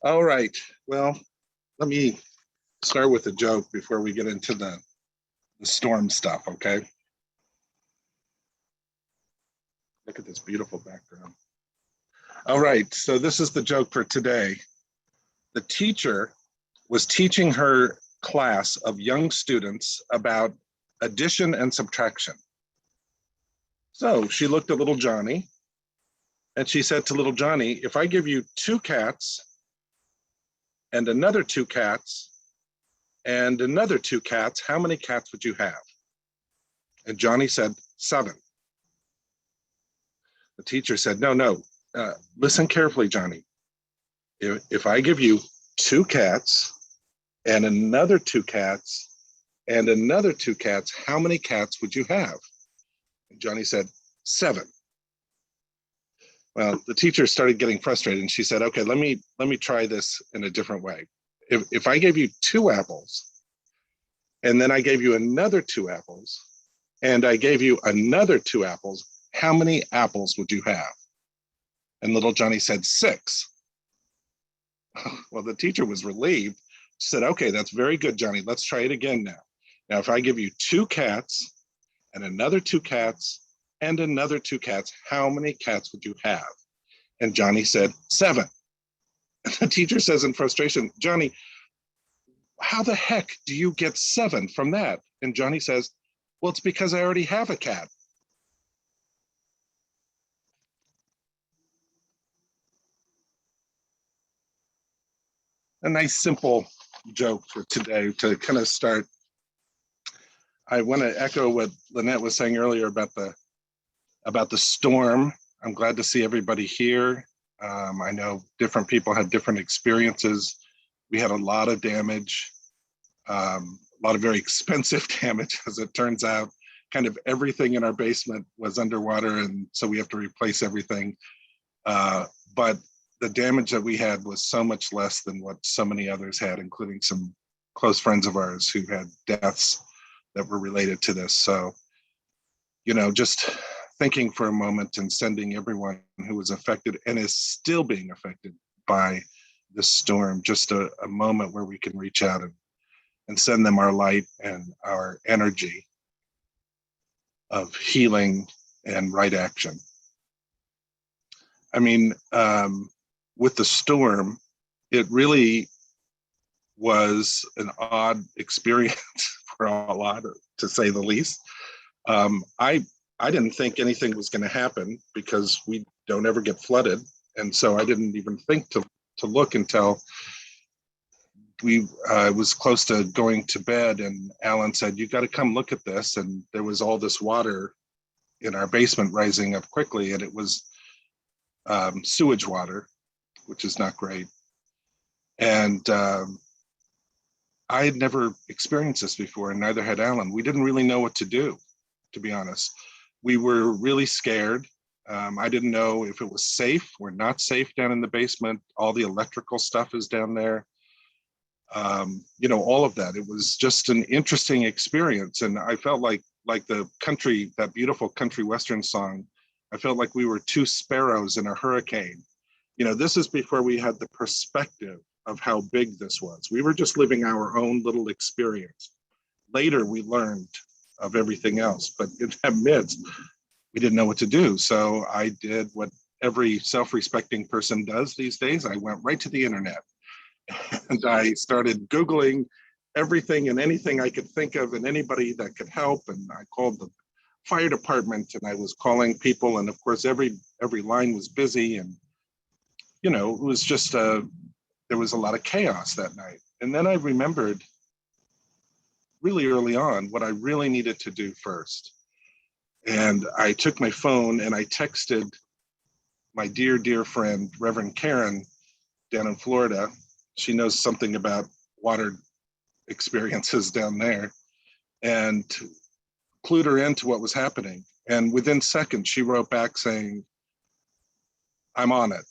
All right. Well, let me start with a joke before we get into the storm stuff, okay? Look at this beautiful background. All right. So this is the joke for today. The teacher was teaching her class of young students about addition and subtraction. So she looked at little Johnny and she said to little Johnny, if I give you two cats and another two cats and another two cats, how many cats would you have? And Johnny said, 7. The teacher said, no, listen carefully, Johnny. If I give you two cats and another two cats and another two cats, how many cats would you have? And Johnny said, 7. Well, the teacher started getting frustrated and she said, okay, let me try this in a different way. If I gave you 2 apples and then I gave you another 2 apples and I gave you another 2 apples, how many apples would you have? And little Johnny said 6. Well, the teacher was relieved. She said, okay, that's very good, Johnny. Let's try it again now. Now, if I give you 2 cats and another 2 cats and another 2 cats, how many cats would you have? And Johnny said 7. And the teacher says in frustration, Johnny, how the heck do you get 7 from that? And Johnny says, well, it's because I already have a cat. A nice simple joke for today to kind of start. I want to echo what Lynette was saying earlier about the storm. I'm glad to see everybody here. I know different people had different experiences. We had a lot of damage, a lot of very expensive damage, as it turns out. Kind of everything in our basement was underwater, and so we have to replace everything. But the damage that we had was so much less than what so many others had, including some close friends of ours who had deaths that were related to this. So, just thinking for a moment and sending everyone who was affected and is still being affected by this storm, just a moment where we can reach out and send them our light and our energy of healing and right action. I mean, with the storm, it really was an odd experience for a lot, to say the least. I didn't think anything was going to happen because we don't ever get flooded, and so I didn't even think to look until we was close to going to bed, and Alan said, "You got to come look at this." And there was all this water in our basement rising up quickly, and it was sewage water, which is not great. And I had never experienced this before, and neither had Alan. We didn't really know what to do, to be honest. We were really scared. I didn't know if it was safe or not safe down in the basement. All the electrical stuff is down there. All of that. It was just an interesting experience. And I felt like the country, that beautiful country western song, I felt like we were 2 sparrows in a hurricane. This is before we had the perspective of how big this was. We were just living our own little experience. Later, we learned of everything else, but in that midst, we didn't know what to do. So I did what every self-respecting person does these days. I went right to the internet and I started Googling everything and anything I could think of and anybody that could help. And I called the fire department and I was calling people. And of course, every line was busy. And, it was just, there was a lot of chaos that night. And then I remembered really early on what I really needed to do first. And I took my phone and I texted my dear, dear friend, Reverend Karen, down in Florida. She knows something about water experiences down there, and clued her into what was happening. And within seconds, she wrote back saying, I'm on it.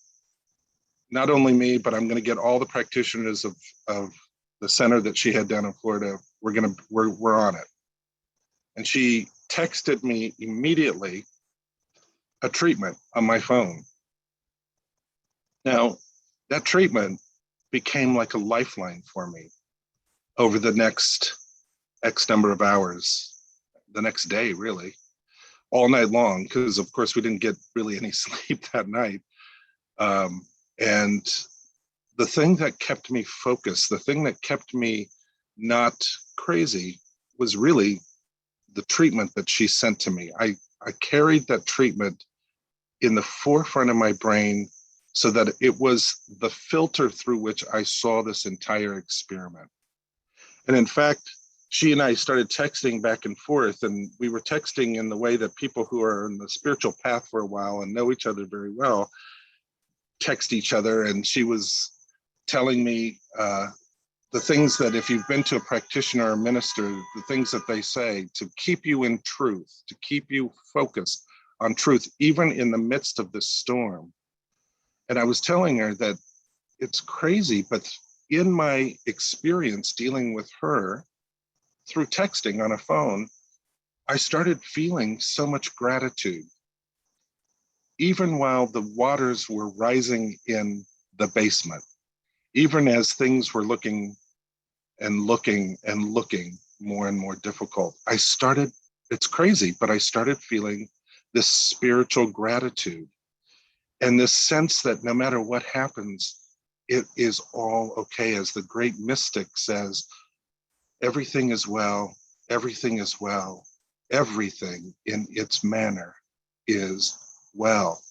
Not only me, but I'm going to get all the practitioners of the center that she had down in Florida. We're on it. And she texted me immediately a treatment on my phone. Now, that treatment became like a lifeline for me over the next X number of hours, the next day, really, all night long, because of course we didn't get really any sleep that night. And the thing that kept me focused, the thing that kept me not crazy, was really the treatment that she sent to me. I carried that treatment in the forefront of my brain so that it was the filter through which I saw this entire experiment. And in fact, she and I started texting back and forth, and we were texting in the way that people who are in the spiritual path for a while and know each other very well text each other. And she was telling me the things that, if you've been to a practitioner or minister, the things that they say to keep you in truth, to keep you focused on truth, even in the midst of this storm. And I was telling her that it's crazy, but in my experience dealing with her through texting on a phone, I started feeling so much gratitude. Even while the waters were rising in the basement, even as things were looking and looking and looking more and more difficult, I started, it's crazy, but I started feeling this spiritual gratitude and this sense that no matter what happens, it is all okay. As the great mystic says, everything is well, everything is well, everything in its manner is well.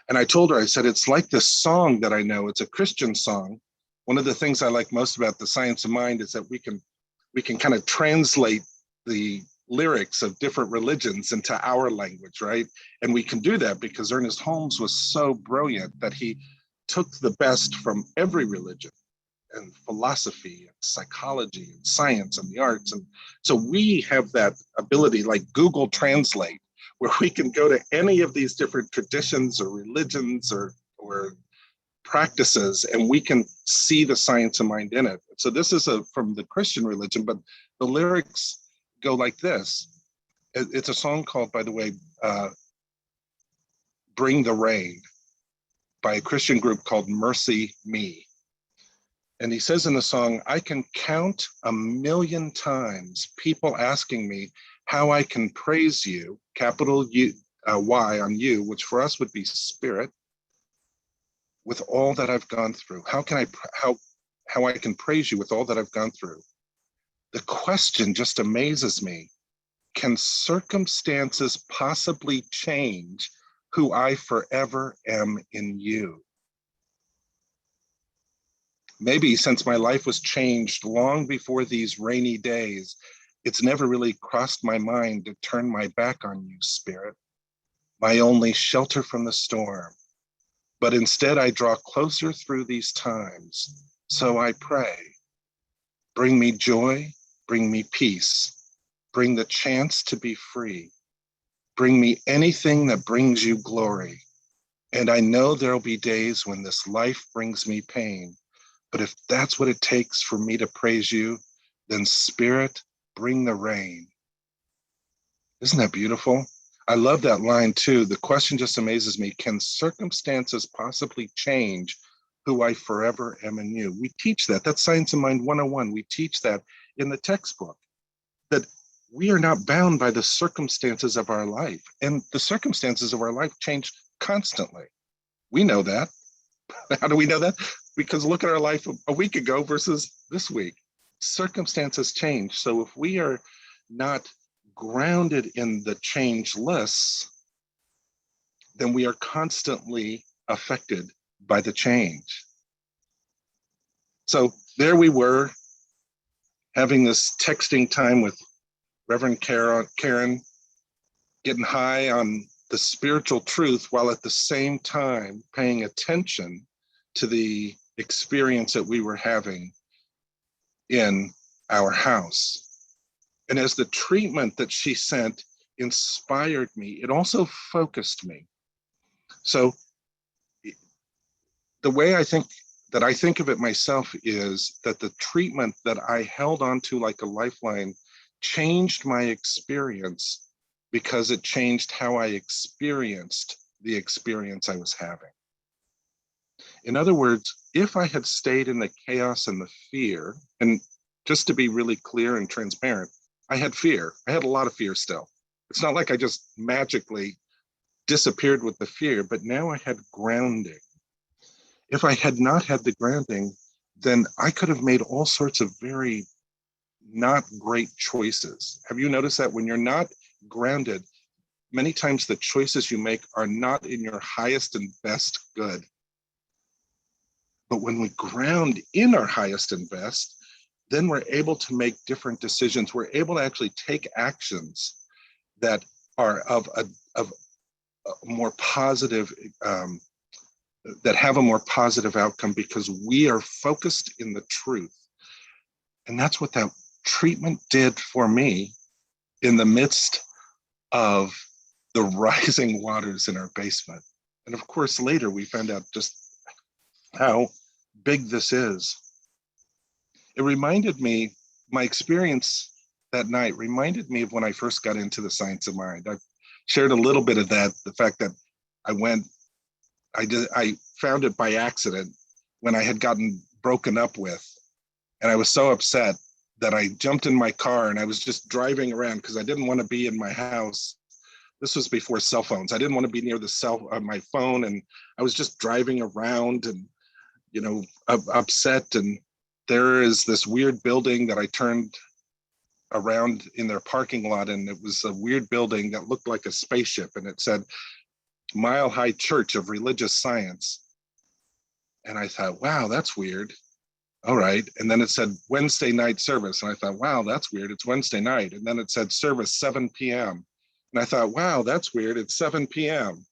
And I told her, I said, it's like this song that I know, it's a Christian song. One of the things I like most about the Science of Mind is that we can kind of translate the lyrics of different religions into our language, right? And we can do that because Ernest Holmes was so brilliant that he took the best from every religion and philosophy and psychology and science and the arts. And so we have that ability, like Google Translate, where we can go to any of these different traditions or religions or practices, and we can see the science of mind in it. So this is from the Christian religion, but the lyrics go like this. It's a song called, by the way, Bring the Rain, by a Christian group called Mercy Me. And he says in the song, I can count 1,000,000 times people asking me how I can praise you, capital U, Y on you, which for us would be spirit, with all that I've gone through. How I can praise you with all that I've gone through. The question just amazes me. Can circumstances possibly change who I forever am in you? Maybe since my life was changed long before these rainy days, it's never really crossed my mind to turn my back on you, Spirit, my only shelter from the storm. But instead, I draw closer through these times. So I pray, bring me joy, bring me peace, bring the chance to be free. Bring me anything that brings you glory. And I know there'll be days when this life brings me pain. But if that's what it takes for me to praise you, then Spirit, bring the rain. Isn't that beautiful? I love that line too. The question just amazes me. Can circumstances possibly change who I forever am in you? We teach that. That's Science of Mind 101. We teach that in the textbook, that we are not bound by the circumstances of our life. And the circumstances of our life change constantly. We know that. How do we know that? Because look at our life a week ago versus this week. Circumstances change. So if we are not grounded in the changeless, then we are constantly affected by the change. So there we were, having this texting time with Reverend Karen, getting high on the spiritual truth while at the same time paying attention to the experience that we were having in our house. And as the treatment that she sent inspired me, it also focused me. So the way I think of it myself is that the treatment that I held onto like a lifeline changed my experience because it changed how I experienced the experience I was having. In other words, if I had stayed in the chaos and the fear, and just to be really clear and transparent, I had fear. I had a lot of fear still. It's not like I just magically disappeared with the fear, but now I had grounding. If I had not had the grounding, then I could have made all sorts of very not great choices. Have you noticed that when you're not grounded, many times the choices you make are not in your highest and best good? But when we ground in our highest and best, then we're able to make different decisions. We're able to actually take actions that are of a more positive, that have a more positive outcome because we are focused in the truth. And that's what that treatment did for me in the midst of the rising waters in our basement. And of course, later we found out just how big this is. It reminded me, my experience that night reminded me of when I first got into the science of mind. I've shared a little bit of that, the fact that I found it by accident when I had gotten broken up with. And I was so upset that I jumped in my car and I was just driving around because I didn't want to be in my house. This was before cell phones. I didn't want to be near my phone, and I was just driving around and, upset. And there is this weird building that I turned around in their parking lot, and it was a weird building that looked like a spaceship, and it said Mile High Church of Religious Science. And I thought, wow, that's weird. All right. And then it said Wednesday night service. And I thought, wow, that's weird. It's Wednesday night. And then it said service 7 p.m. And I thought, wow, that's weird. It's 7 p.m.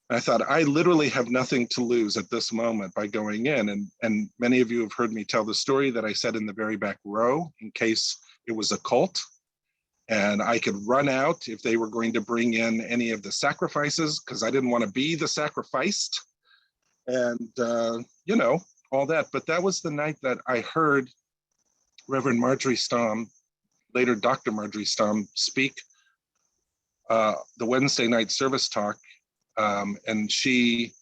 And I thought, I literally have nothing to lose at this moment by going in. And many of you have heard me tell the story that I said in the very back row in case it was a cult. And I could run out if they were going to bring in any of the sacrifices because I didn't want to be the sacrificed. And, all that. But that was the night that I heard Reverend Marjorie Stamm, later Dr. Marjorie Stamm, speak the Wednesday night service talk. And she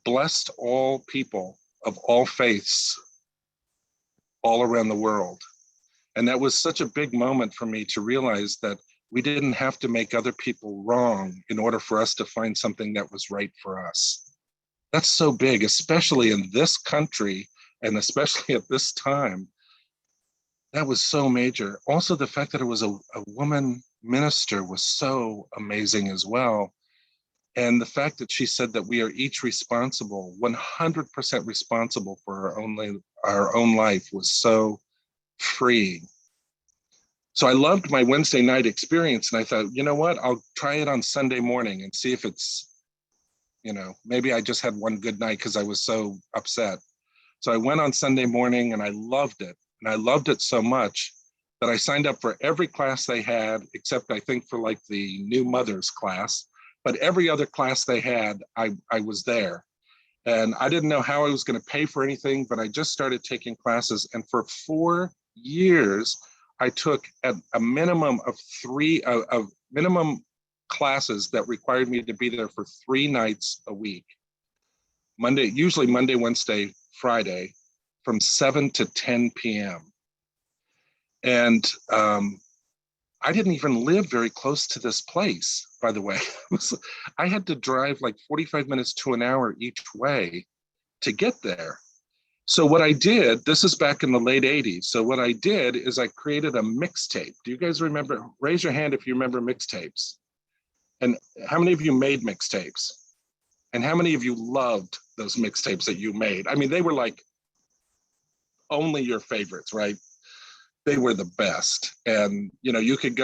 blessed all people of all faiths all around the world. And that was such a big moment for me to realize that we didn't have to make other people wrong in order for us to find something that was right for us. That's so big, especially in this country and especially at this time. That was so major. Also, the fact that it was a woman minister was so amazing as well. And the fact that she said that we are each responsible, 100% responsible for our own life was so freeing. So I loved my Wednesday night experience. And I thought, you know what, I'll try it on Sunday morning and see if it's, maybe I just had one good night because I was so upset. So I went on Sunday morning and I loved it. And I loved it so much that I signed up for every class they had, except I think for like the new mothers class. But every other class they had, I was there. And I didn't know how I was going to pay for anything, but I just started taking classes. And for 4 years, I took at a minimum of minimum classes that required me to be there for 3 nights a week. Usually Monday, Wednesday, Friday, from 7 to 10 p.m. And I didn't even live very close to this place, by the way. I had to drive like 45 minutes to an hour each way to get there. So what I did, this is back in the late 80s. So what I did is I created a mixtape. Do you guys remember? Raise your hand if you remember mixtapes. And how many of you made mixtapes? And how many of you loved those mixtapes that you made? I mean, they were like only your favorites, right? They were the best. And, you could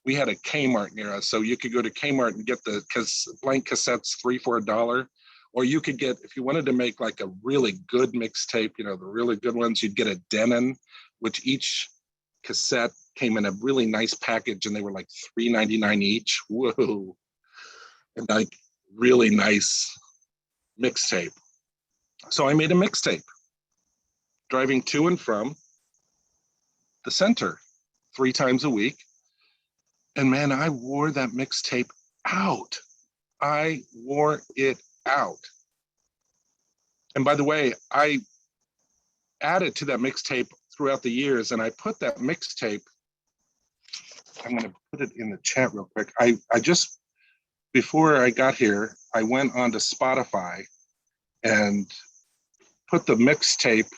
we had a Kmart near us. So you could go to Kmart and get the blank cassettes, 3 for $1. Or you could get, if you wanted to make like a really good mixtape, the really good ones, you'd get a Denon, which each cassette came in a really nice package and they were like $3.99 each. Whoa. And like really nice mixtape. So I made a mixtape driving to and from the center 3 times a week. And man, I wore that mixtape out. I wore it out. And by the way, I added to that mixtape throughout the years, and I put that mixtape, I'm going to put it in the chat real quick. I just, before I got here, I went onto Spotify and put the mixtape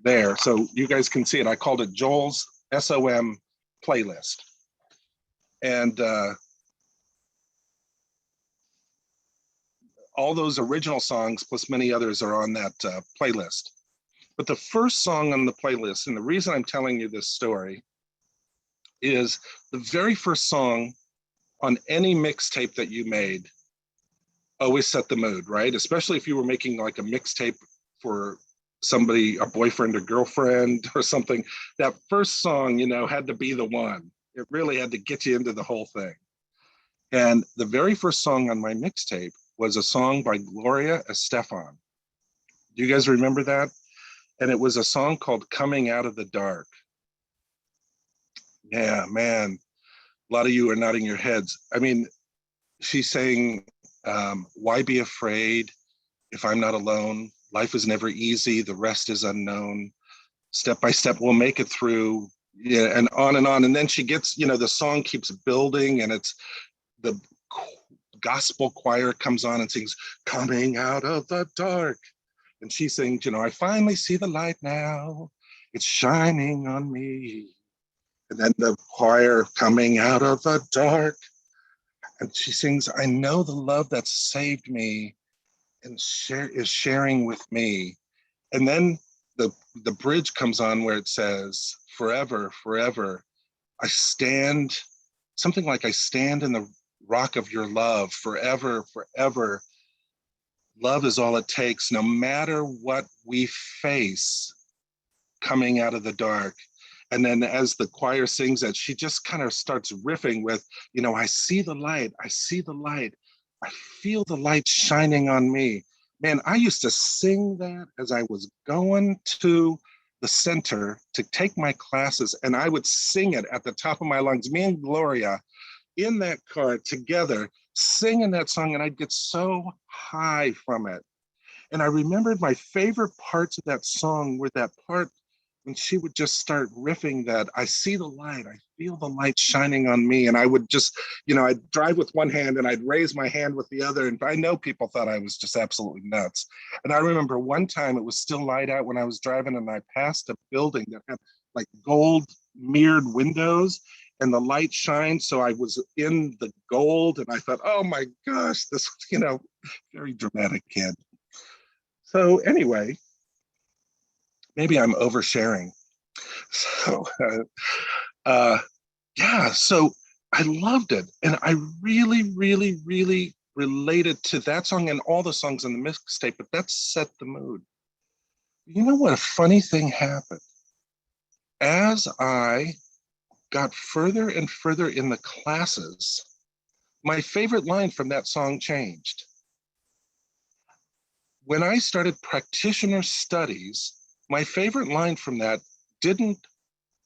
there so you guys can see it. I called it Joel's SOM playlist. And all those original songs plus many others are on that playlist. But the first song on the playlist, and the reason I'm telling you this story, is the very first song on any mixtape that you made always set the mood, right? Especially if you were making like a mixtape for somebody, a boyfriend or girlfriend or something. That first song, you know, had to be the one. It really had to get you into the whole thing. And the very first song on my mixtape was a song by Gloria Estefan. Do you guys remember that? And it was a song called Coming Out of the Dark. Yeah, man, a lot of you are nodding your heads. I mean, she's saying, why be afraid if I'm not alone? Life is never easy. The rest is unknown. Step by step, we'll make it through. Yeah, and on and on. And then she gets, you know, the song keeps building, and it's the gospel choir comes on and sings, Coming Out of the Dark. And she sings, you know, I finally see the light now. It's shining on me. And then the choir coming out of the dark. And she sings, I know the love that saved me and is sharing with me. And then the bridge comes on where it says, forever, forever, I stand, something like I stand in the rock of your love, forever, forever. Love is all it takes, no matter what we face coming out of the dark. And then as the choir sings that, she just kind of starts riffing with, you know, I see the light, I see the light, I feel the light shining on me. Man, I used to sing that as I was going to the center to take my classes, and I would sing it at the top of my lungs, me and Gloria in that car together, singing that song, and I'd get so high from it. And I remembered my favorite parts of that song were that part when she would just start riffing that I see the light, I feel the light shining on me. And I would just, you know, I'd drive with one hand and I'd raise my hand with the other. And I know people thought I was just absolutely nuts. And I remember one time it was still light out when I was driving, and I passed a building that had like gold mirrored windows, and the light shined. So I was in the gold, and I thought, oh my gosh, this, you know, very dramatic kid. So anyway, maybe I'm oversharing. So, yeah, so I loved it. And I really, really, really related to that song and all the songs in the mixtape, but that set the mood. You know what? A funny thing happened. As I got further and further in the classes, my favorite line from that song changed. When I started practitioner studies, my favorite line from that didn't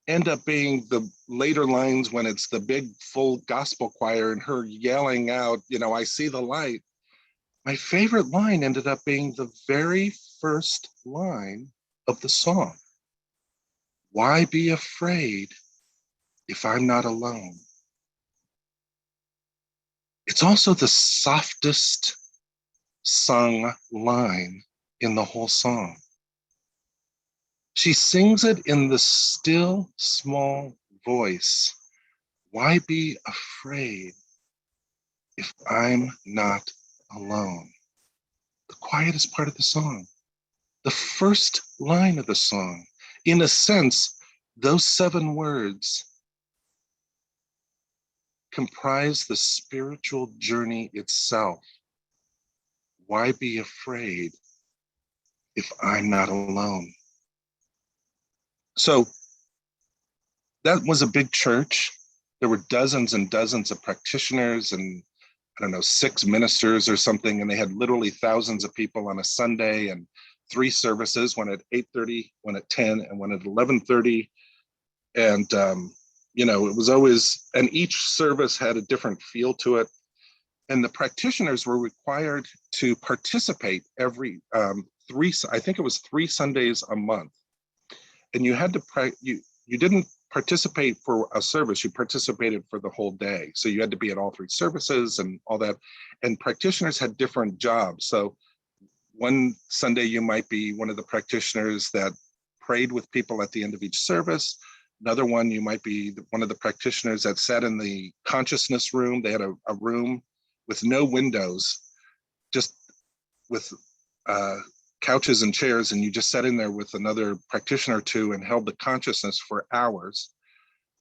end up being the later lines when it's the big full gospel choir and her yelling out, you know, I see the light. My favorite line ended up being the very first line of the song. Why be afraid if I'm not alone? It's also the softest sung line in the whole song. She sings it in the still, small voice. Why be afraid if I'm not alone? The quietest part of the song, the first line of the song. In a sense, those 7 words comprise the spiritual journey itself. Why be afraid if I'm not alone? So that was a big church. There were dozens and dozens of practitioners and I don't know, 6 ministers or something, and they had literally thousands of people on a Sunday and 3 services, one at 8:30, one at 10, and one at 11:30. And you know, it was always, and each service had a different feel to it. and the practitioners were required to participate every I think it was 3 Sundays a month. And you had to, you didn't participate for a service, you participated for the whole day. So you had to be at all 3 services and all that. And practitioners had different jobs. So one Sunday you might be one of the practitioners that prayed with people at the end of each service. Another one, you might be one of the practitioners that sat in the consciousness room. They had a room with no windows, just with couches and chairs, and you just sat in there with another practitioner or two and held the consciousness for hours.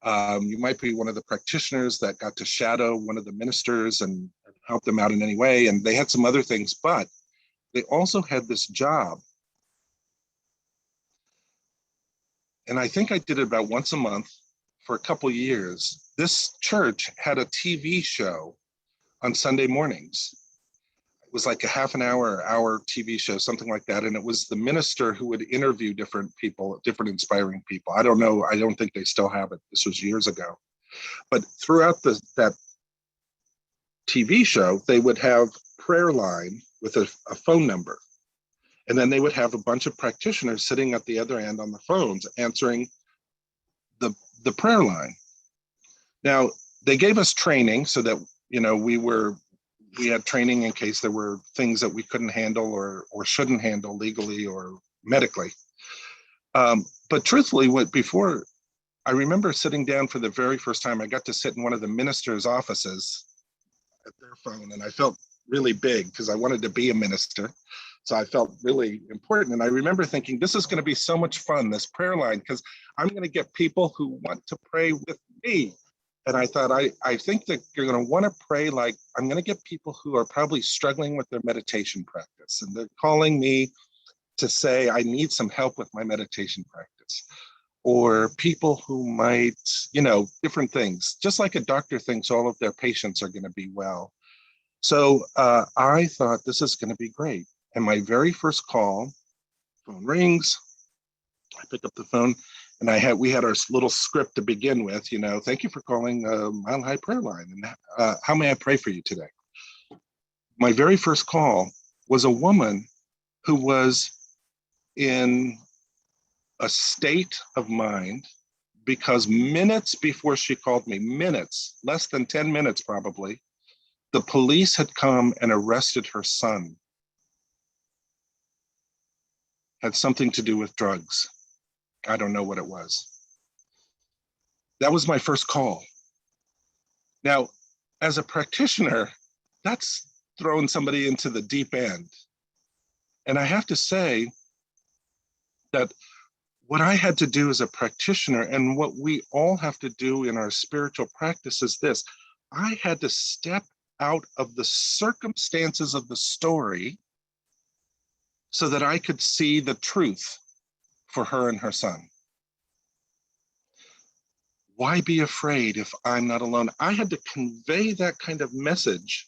You might be one of the practitioners that got to shadow one of the ministers and help them out in any way. And they had some other things, but they also had this job. And I think I did it about once a month for a couple years. This church had a TV show on Sunday mornings. It was like a half an hour TV show, something like that. And it was the minister who would interview different people, different inspiring people. I don't know. I don't think they still have it. This was years ago. But throughout that TV show, they would have prayer line with a phone number. And then they would have a bunch of practitioners sitting at the other end on the phones answering the prayer line. Now, they gave us training so that, you know, we had training in case there were things that we couldn't handle or shouldn't handle legally or medically. But truthfully, before I remember sitting down for the very first time, I got to sit in one of the minister's offices at their phone, and I felt really big because I wanted to be a minister. So I felt really important. And I remember thinking, this is going to be so much fun, this prayer line, because I'm going to get people who want to pray with me. And I thought, I think that you're going to want to pray like, I'm going to get people who are probably struggling with their meditation practice. And they're calling me to say, I need some help with my meditation practice. Or people who might, you know, different things, just like a doctor thinks all of their patients are going to be well. So I thought this is going to be great. And my very first call, phone rings, I pick up the phone, and we had our little script to begin with, you know, thank you for calling Mile High Prayer Line, and how may I pray for you today? My very first call was a woman who was in a state of mind because minutes before she called me, minutes, less than 10 minutes probably, the police had come and arrested her son. Had something to do with drugs. I don't know what it was. That was my first call. Now, as a practitioner, that's throwing somebody into the deep end. And I have to say that what I had to do as a practitioner, and what we all have to do in our spiritual practice, is this. I had to step out of the circumstances of the story so that I could see the truth for her and her son. Why be afraid if I'm not alone? I had to convey that kind of message,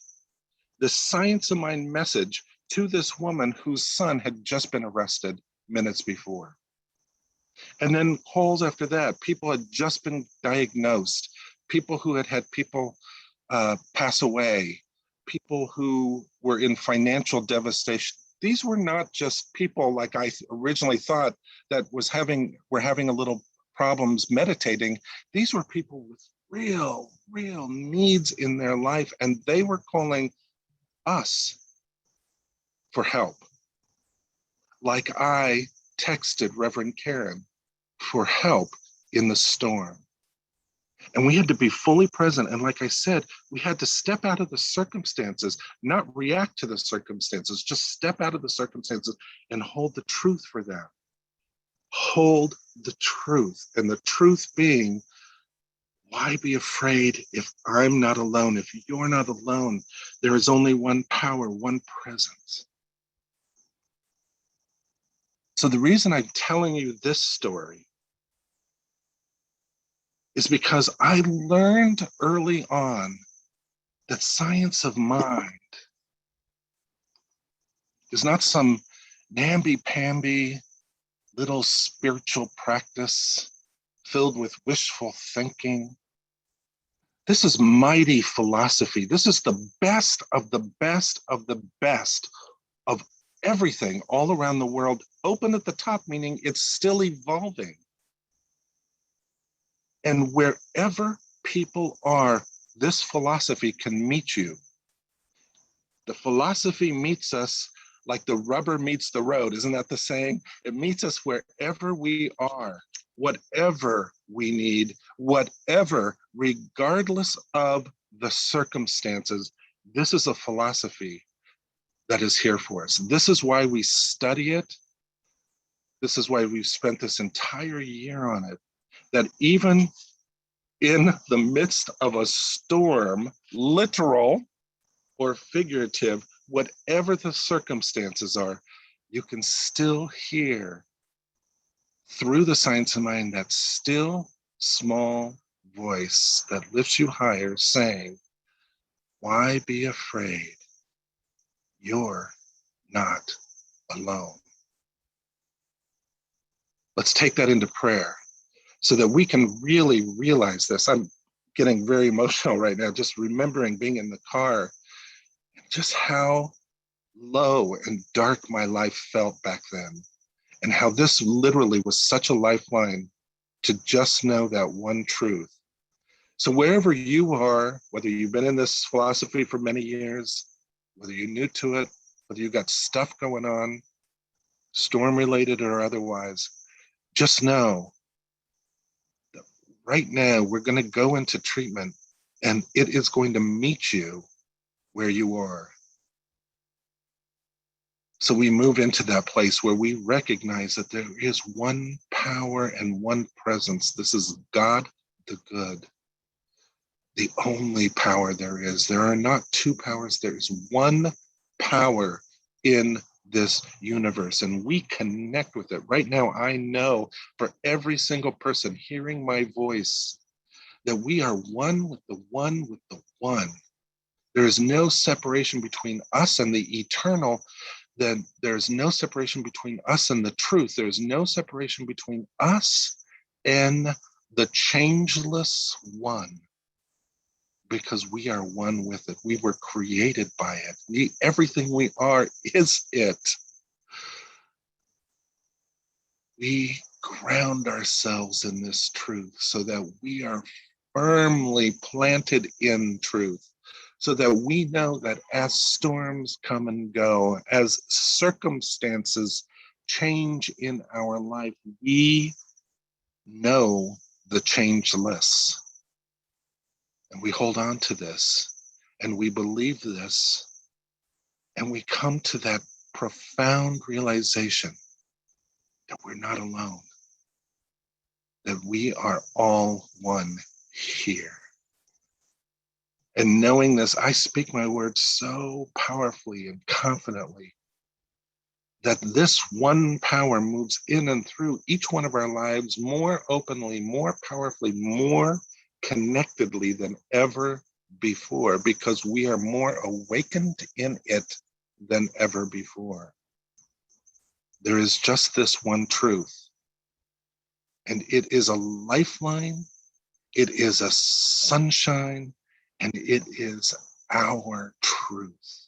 the science of mind message, to this woman whose son had just been arrested minutes before. And then calls after that, people had just been diagnosed, people who had people pass away, people who were in financial devastation. These were not just people like I originally thought that were having a little problems meditating. These were people with real needs in their life, and they were calling us for help. Like I texted Reverend Karen for help in the storm. And we had to be fully present. And like I said, we had to step out of the circumstances, not react to the circumstances, just step out of the circumstances and hold the truth for them. Hold the truth. And the truth being, why be afraid if I'm not alone? If you're not alone, there is only one power, one presence. So the reason I'm telling you this story is because I learned early on that science of mind is not some namby-pamby little spiritual practice filled with wishful thinking. This is mighty philosophy. This is the best of the best of the best of everything all around the world, open at the top, meaning it's still evolving. And wherever people are, this philosophy can meet you. The philosophy meets us like the rubber meets the road. Isn't that the saying? It meets us wherever we are, whatever we need, whatever, regardless of the circumstances. This is a philosophy that is here for us. This is why we study it. This is why we've spent this entire year on it, that even in the midst of a storm, literal or figurative, whatever the circumstances are, you can still hear through the science of mind that still small voice that lifts you higher saying, why be afraid? You're not alone. Let's take that into prayer so that we can really realize this. I'm getting very emotional right now, just remembering being in the car and just how low and dark my life felt back then, and how this literally was such a lifeline to just know that one truth. So wherever you are, whether you've been in this philosophy for many years, whether you're new to it, whether you've got stuff going on, storm related or otherwise, just know that right now we're going to go into treatment and it is going to meet you where you are. So we move into that place where we recognize that there is one power and one presence. This is God the good, the only power there is. There are not two powers. There is one power in this universe, and we connect with it. Right now, I know for every single person hearing my voice that we are one with the one with the one. There is no separation between us and the eternal. Then there's no separation between us and the truth. There's no separation between us and the changeless one, because we are one with it. We were created by it. Everything we are is it. We ground ourselves in this truth so that we are firmly planted in truth, so that we know that as storms come and go, as circumstances change in our life, we know the changeless. And we hold on to this, and we believe this, and we come to that profound realization that we're not alone, that we are all one here. And knowing this, I speak my words so powerfully and confidently that this one power moves in and through each one of our lives more openly, more powerfully, more connectedly than ever before, because we are more awakened in it than ever before. There is just this one truth, and it is a lifeline, it is a sunshine, and it is our truth.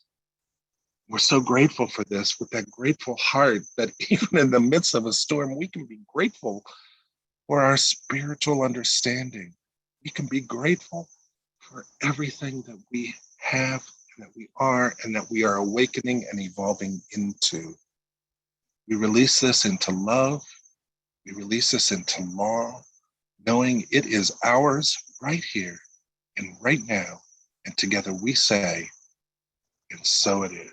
We're so grateful for this, with that grateful heart, that even in the midst of a storm, we can be grateful for our spiritual understanding. We can be grateful for everything that we have and that we are and that we are awakening and evolving into. We release this into love. We release this into law, knowing it is ours right here and right now. And together we say, and so it is.